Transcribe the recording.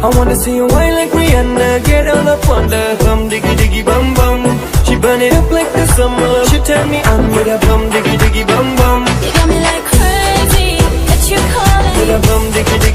I wanna see you whine like Rihanna, get all up on the bum diggy diggy bum bum. She burn it up like the summer. She turn me on with a bum diggy diggy bum bum. You got me like crazy, that you calling. With a bum diggy diggy.